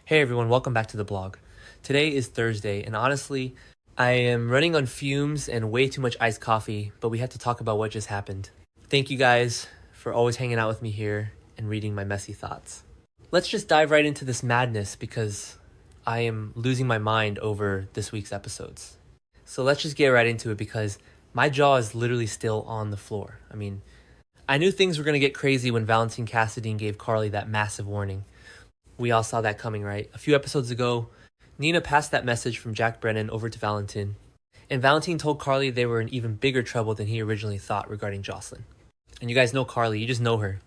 Hey everyone, welcome back to the blog. Today is Thursday, and honestly, I am running on fumes and way too much iced coffee, but we have to talk about what just happened. Thank you guys for always hanging out with me here and reading my messy thoughts. Let's just dive right into this madness because I am losing my mind over this week's episodes. So let's just get right into it because my jaw is literally still on the floor. I knew things were going to get crazy when Valentine Cassadine gave Carly that massive warning. We all saw that coming, right? A few episodes ago, Nina passed that message from Jack Brennan over to Valentine, and Valentine told Carly they were in even bigger trouble than he originally thought regarding Jocelyn. And you guys know Carly, you just know her.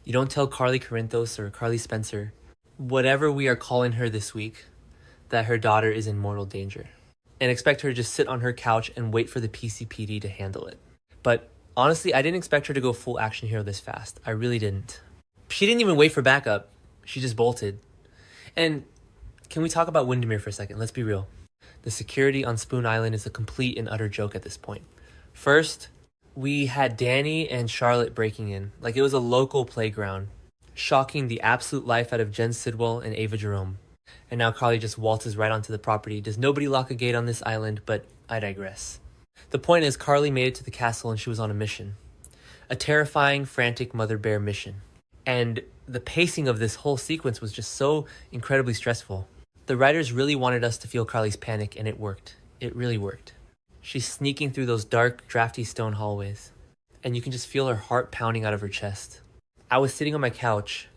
You don't tell Carly Corinthos or Carly Spencer, whatever we are calling her this week, that her daughter is in mortal danger, and expect her to just sit on her couch and wait for the PCPD to handle it. But honestly, I didn't expect her to go full action hero this fast. I really didn't. She didn't even wait for backup. She just bolted. And can we talk about Windermere for a second? Let's be real. The security on Spoon Island is a complete and utter joke at this point. First, we had Danny and Charlotte breaking in. Like it was a local playground, shocking the absolute life out of Jen Sidwell and Ava Jerome. And now Carly just waltzes right onto the property. Does nobody lock a gate on this island? But I digress. The point is, Carly made it to the castle and she was on a mission. A terrifying, frantic mother bear mission. And the pacing of this whole sequence was just so incredibly stressful. The writers really wanted us to feel Carly's panic, and it worked. It really worked. She's sneaking through those dark, drafty stone hallways, and you can just feel her heart pounding out of her chest. I was sitting on my couch,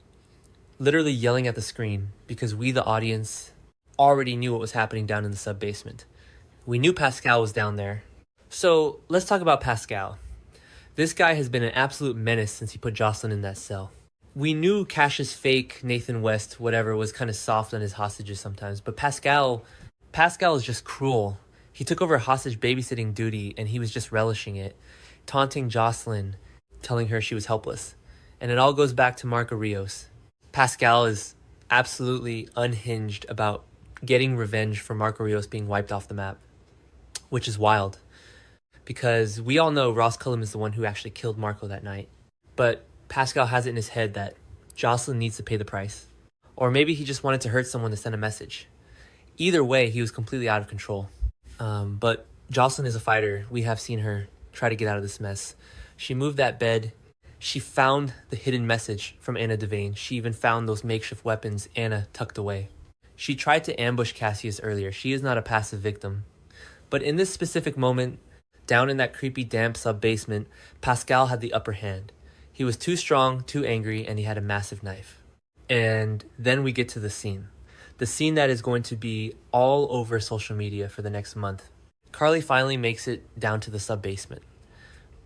literally yelling at the screen, because we, the audience, already knew what was happening down in the sub-basement. We knew Pascal was down there. So let's talk about Pascal. This guy has been an absolute menace since he put Jocelyn in that cell. We knew Cash's fake Nathan West, whatever, was kind of soft on his hostages sometimes, but Pascal is just cruel. He took over hostage babysitting duty and he was just relishing it, taunting Jocelyn, telling her she was helpless. And it all goes back to Marco Rios. Pascal is absolutely unhinged about getting revenge for Marco Rios being wiped off the map, which is wild. Because we all know Ross Cullum is the one who actually killed Marco that night. But Pascal has it in his head that Jocelyn needs to pay the price. Or maybe he just wanted to hurt someone to send a message. Either way, he was completely out of control. But Jocelyn is a fighter. We have seen her try to get out of this mess. She moved that bed. She found the hidden message from Anna Devane. She even found those makeshift weapons Anna tucked away. She tried to ambush Cassius earlier. She is not a passive victim. But in this specific moment, down in that creepy, damp sub-basement, Pascal had the upper hand. He was too strong, too angry, and he had a massive knife. And then we get to the scene. The scene that is going to be all over social media for the next month. Carly finally makes it down to the sub-basement.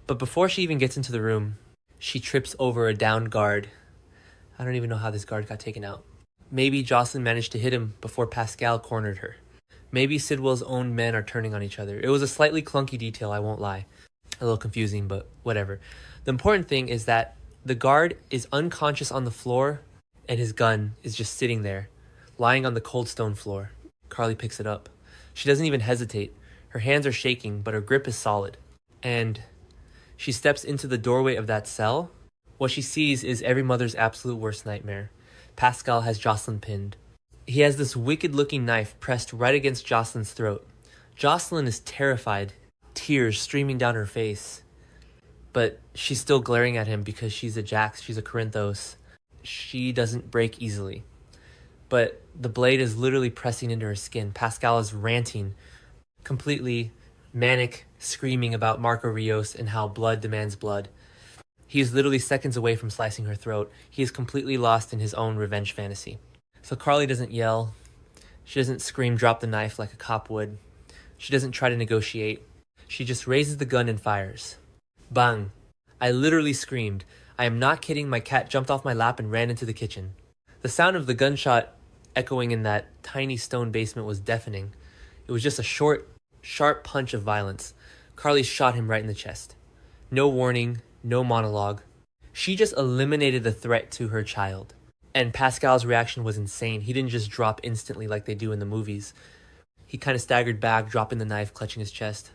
But before she even gets into the room, she trips over a downed guard. I don't even know how this guard got taken out. Maybe Jocelyn managed to hit him before Pascal cornered her. Maybe Sidwell's own men are turning on each other. It was a slightly clunky detail, I won't lie. A little confusing, but whatever. The important thing is that the guard is unconscious on the floor and his gun is just sitting there, lying on the cold stone floor. Carly picks it up. She doesn't even hesitate. Her hands are shaking, but her grip is solid. And she steps into the doorway of that cell. What she sees is every mother's absolute worst nightmare. Pascal has Jocelyn pinned. He has this wicked-looking knife pressed right against Jocelyn's throat. Jocelyn is terrified, tears streaming down her face. But she's still glaring at him because she's a Jax, she's a Corinthos. She doesn't break easily. But the blade is literally pressing into her skin. Pascal is ranting, completely manic, screaming about Marco Rios and how blood demands blood. He is literally seconds away from slicing her throat. He is completely lost in his own revenge fantasy. So Carly doesn't yell. She doesn't scream, drop the knife like a cop would. She doesn't try to negotiate. She just raises the gun and fires. Bang. I literally screamed. I am not kidding, my cat jumped off my lap and ran into the kitchen. The sound of the gunshot echoing in that tiny stone basement was deafening. It was just a short, sharp punch of violence. Carly shot him right in the chest. No warning, no monologue. She just eliminated the threat to her child. And Pascal's reaction was insane. He didn't just drop instantly like they do in the movies. He kind of staggered back, dropping the knife, clutching his chest.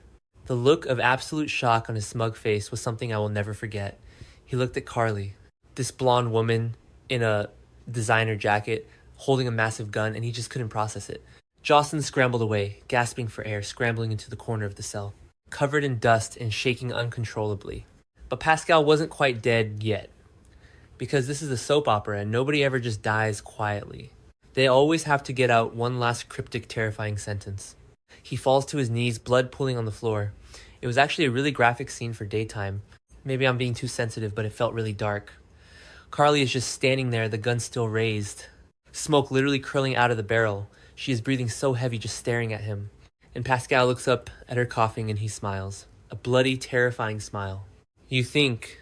The look of absolute shock on his smug face was something I will never forget. He looked at Carly, this blonde woman in a designer jacket, holding a massive gun, and he just couldn't process it. Jocelyn scrambled away, gasping for air, scrambling into the corner of the cell, covered in dust and shaking uncontrollably. But Pascal wasn't quite dead yet, because this is a soap opera and nobody ever just dies quietly. They always have to get out one last cryptic, terrifying sentence. He falls to his knees, blood pooling on the floor. It was actually a really graphic scene for daytime. Maybe I'm being too sensitive, but it felt really dark. Carly is just standing there, the gun still raised. Smoke literally curling out of the barrel. She is breathing so heavy, just staring at him. And Pascal looks up at her coughing and he smiles. A bloody, terrifying smile. You think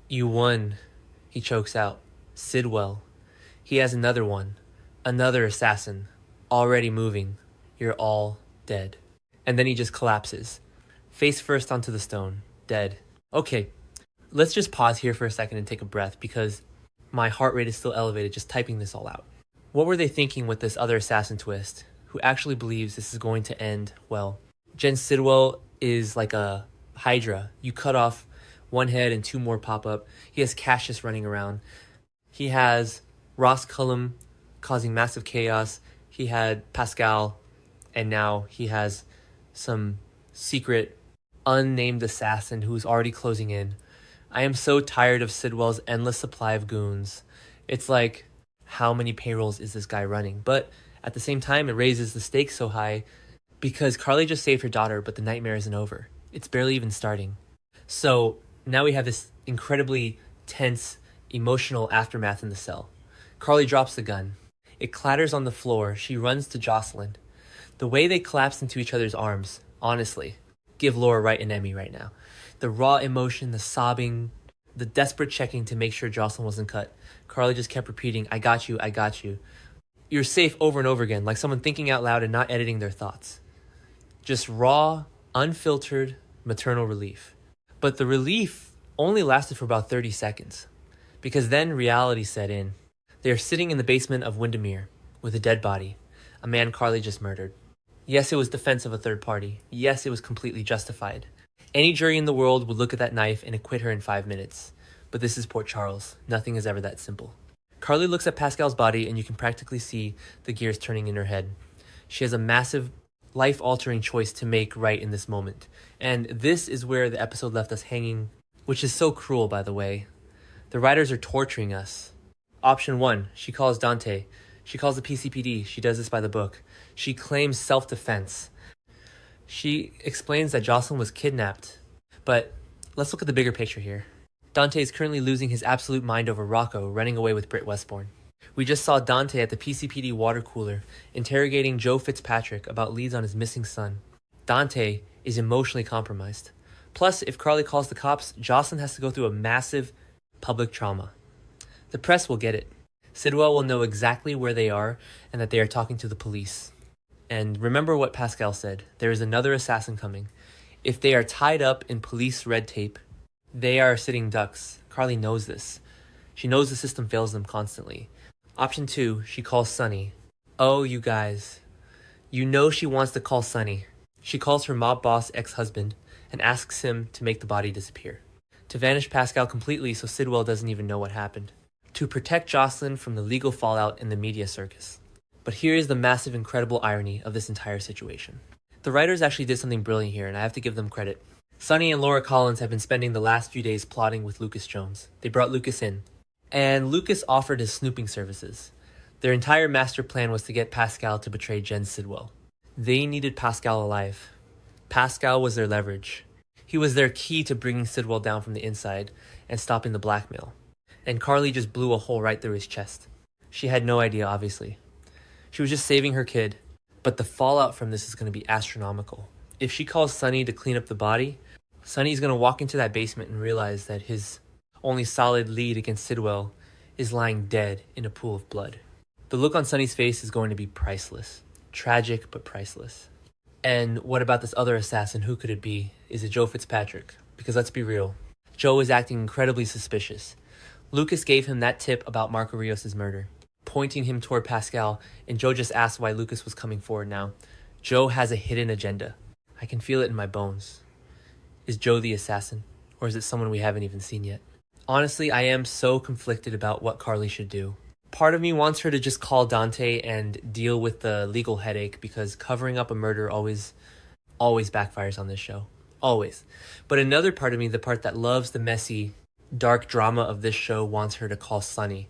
you won, he chokes out. Sidwell. He has another one. Another assassin. Already moving. You're all dead. And then he just collapses. Face first onto the stone. Dead. Okay, let's just pause here for a second and take a breath because my heart rate is still elevated just typing this all out. What were they thinking with this other assassin twist who actually believes this is going to end well? Jen Sidwell is like a hydra. You cut off one head and two more pop up. He has Cassius running around. He has Ross Cullum causing massive chaos. He had Pascal, and now he has some secret unnamed assassin who's already closing in. I am so tired of Sidwell's endless supply of goons. It's like, how many payrolls is this guy running? But at the same time, it raises the stakes so high because Carly just saved her daughter, but the nightmare isn't over. It's barely even starting. So now we have this incredibly tense, emotional aftermath in the cell. Carly drops the gun. It clatters on the floor. She runs to Jocelyn. The way they collapse into each other's arms, honestly, give Laura Wright an Emmy right now. The raw emotion, the sobbing, the desperate checking to make sure Jocelyn wasn't cut. Carly just kept repeating, I got you, I got you. You're safe over and over again, like someone thinking out loud and not editing their thoughts. Just raw, unfiltered, maternal relief. But the relief only lasted for about 30 seconds, because then reality set in. They are sitting in the basement of Windermere with a dead body, a man Carly just murdered. Yes, it was defense of a third party. Yes, it was completely justified. Any jury in the world would look at that knife and acquit her in 5 minutes. But this is Port Charles. Nothing is ever that simple. Carly looks at Pascal's body and you can practically see the gears turning in her head. She has a massive, life-altering choice to make right in this moment. And this is where the episode left us hanging, which is so cruel, by the way. The writers are torturing us. Option 1, she calls Dante. She calls the PCPD. She does this by the book. She claims self-defense. She explains that Jocelyn was kidnapped. But let's look at the bigger picture here. Dante is currently losing his absolute mind over Rocco running away with Britt Westbourne. We just saw Dante at the PCPD water cooler interrogating Joe Fitzpatrick about leads on his missing son. Dante is emotionally compromised. Plus, if Carly calls the cops, Jocelyn has to go through a massive public trauma. The press will get it. Sidwell will know exactly where they are and that they are talking to the police. And remember what Pascal said, there is another assassin coming. If they are tied up in police red tape, they are sitting ducks. Carly knows this. She knows the system fails them constantly. Option 2, she calls Sonny. Oh, you guys. You know she wants to call Sonny. She calls her mob boss ex-husband and asks him to make the body disappear. To vanish Pascal completely so Sidwell doesn't even know what happened. To protect Jocelyn from the legal fallout in the media circus. But here is the massive, incredible irony of this entire situation. The writers actually did something brilliant here, and I have to give them credit. Sonny and Laura Collins have been spending the last few days plotting with Lucas Jones. They brought Lucas in, and Lucas offered his snooping services. Their entire master plan was to get Pascal to betray Jen Sidwell. They needed Pascal alive. Pascal was their leverage. He was their key to bringing Sidwell down from the inside and stopping the blackmail. And Carly just blew a hole right through his chest. She had no idea, obviously. She was just saving her kid. But the fallout from this is going to be astronomical. If she calls Sonny to clean up the body, Sonny's going to walk into that basement and realize that his only solid lead against Sidwell is lying dead in a pool of blood. The look on Sonny's face is going to be priceless. Tragic, but priceless. And what about this other assassin? Who could it be? Is it Joe Fitzpatrick? Because let's be real. Joe is acting incredibly suspicious. Lucas gave him that tip about Marco Rios' murder, pointing him toward Pascal, and Joe just asked why Lucas was coming forward now. Joe has a hidden agenda. I can feel it in my bones. Is Joe the assassin? Or is it someone we haven't even seen yet? Honestly, I am so conflicted about what Carly should do. Part of me wants her to just call Dante and deal with the legal headache because covering up a murder always backfires on this show. Always. But another part of me, the part that loves the messy, dark drama of this show, wants her to call Sonny.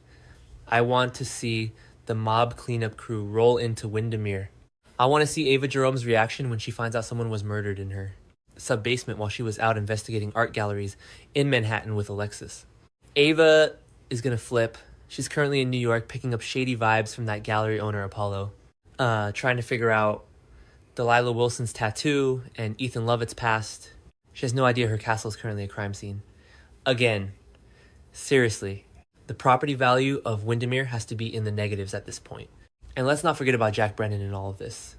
I want to see the mob cleanup crew roll into Windermere. I want to see Ava Jerome's reaction when she finds out someone was murdered in her sub-basement while she was out investigating art galleries in Manhattan with Alexis. Ava is going to flip. She's currently in New York picking up shady vibes from that gallery owner, Apollo, trying to figure out Delilah Wilson's tattoo and Ethan Lovett's past. She has no idea her castle is currently a crime scene. Again, seriously, the property value of Windermere has to be in the negatives at this point. And let's not forget about Jack Brennan in all of this.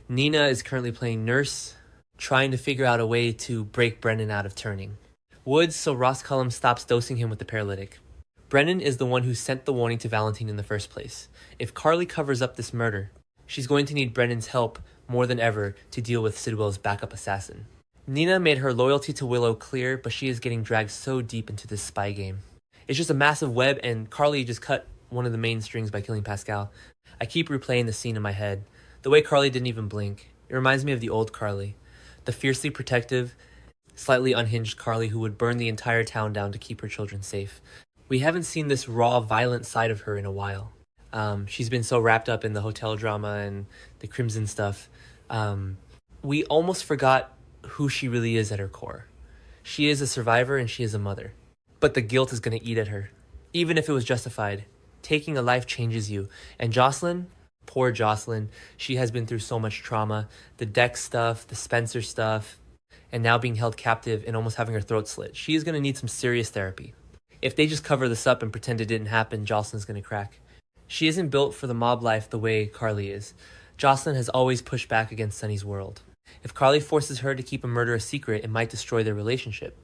Nina is currently playing nurse, trying to figure out a way to break Brennan out of turning. Woods so Ross Cullum stops dosing him with the paralytic. Brennan is the one who sent the warning to Valentine in the first place. If Carly covers up this murder, she's going to need Brennan's help more than ever to deal with Sidwell's backup assassin. Nina made her loyalty to Willow clear, but she is getting dragged so deep into this spy game. It's just a massive web, and Carly just cut one of the main strings by killing Pascal. I keep replaying the scene in my head. The way Carly didn't even blink. It reminds me of the old Carly. The fiercely protective, slightly unhinged Carly who would burn the entire town down to keep her children safe. We haven't seen this raw, violent side of her in a while. She's been so wrapped up in the hotel drama and the Crimson stuff. We almost forgot who she really is at her core. She is a survivor and she is a mother. But the guilt is going to eat at her. Even if it was justified, taking a life changes you. And Jocelyn, poor Jocelyn, she has been through so much trauma. The Dex stuff, the Spencer stuff, and now being held captive and almost having her throat slit. She is going to need some serious therapy. If they just cover this up and pretend it didn't happen, Jocelyn's going to crack. She isn't built for the mob life the way Carly is. Jocelyn has always pushed back against Sunny's world. If Carly forces her to keep a murder a secret, it might destroy their relationship.